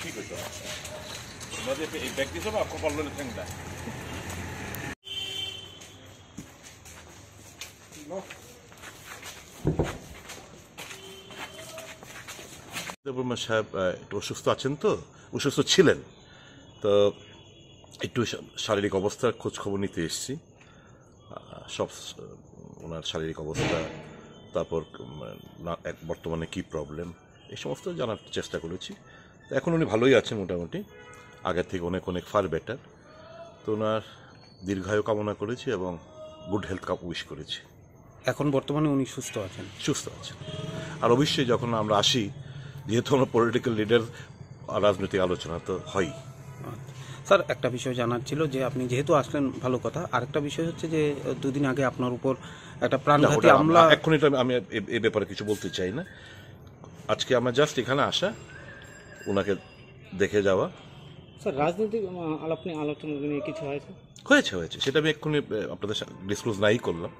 ঠিক হতো আমাদের এই ব্যক্তি সব কপাল ঠেংটা দেববর্মা সাহেব একটু অসুস্থ আছেন, তো অসুস্থ ছিলেন, তো একটু শারীরিক অবস্থার খোঁজ খবর নিতে এসেছি। সব ওনার শারীরিক অবস্থা, তারপর বর্তমানে কি প্রবলেম, এই সমস্ত জানার চেষ্টা করেছি। এখন উনি ভালোই আছেন মোটামুটি, আগের থেকে অনেক অনেক ফার বেটার। তো ওনার দীর্ঘায়ু কামনা করেছি এবং গুড হেলথ উইশ করেছি। এখন বর্তমানে উনি সুস্থ আছেন? সুস্থ আছেন। আর অবশ্যই যখন আমরা আসি, যেহেতু আমরা পলিটিক্যাল লিডার, রাজনৈতিক আলোচনা তো হয়। স্যার, একটা বিষয় জানার ছিল যে আপনি যেহেতু আসলেন ভালো কথা, আরেকটা বিষয় হচ্ছে যে দুদিন আগে আপনার উপর একটা প্রাণঘাতী হামলা। এক্ষুনি তো আমি এ ব্যাপারে কিছু বলতে চাই না। আজকে আমার জাস্ট এখানে আসা, ওনাকে দেখে যাওয়া। স্যার, রাজনৈতিক আলোচনা নিয়ে কিছু হয়েছে? হয়েছে সেটা আমি এক্ষুনি আপনাদের ডিসক্লোজ নাই করলাম।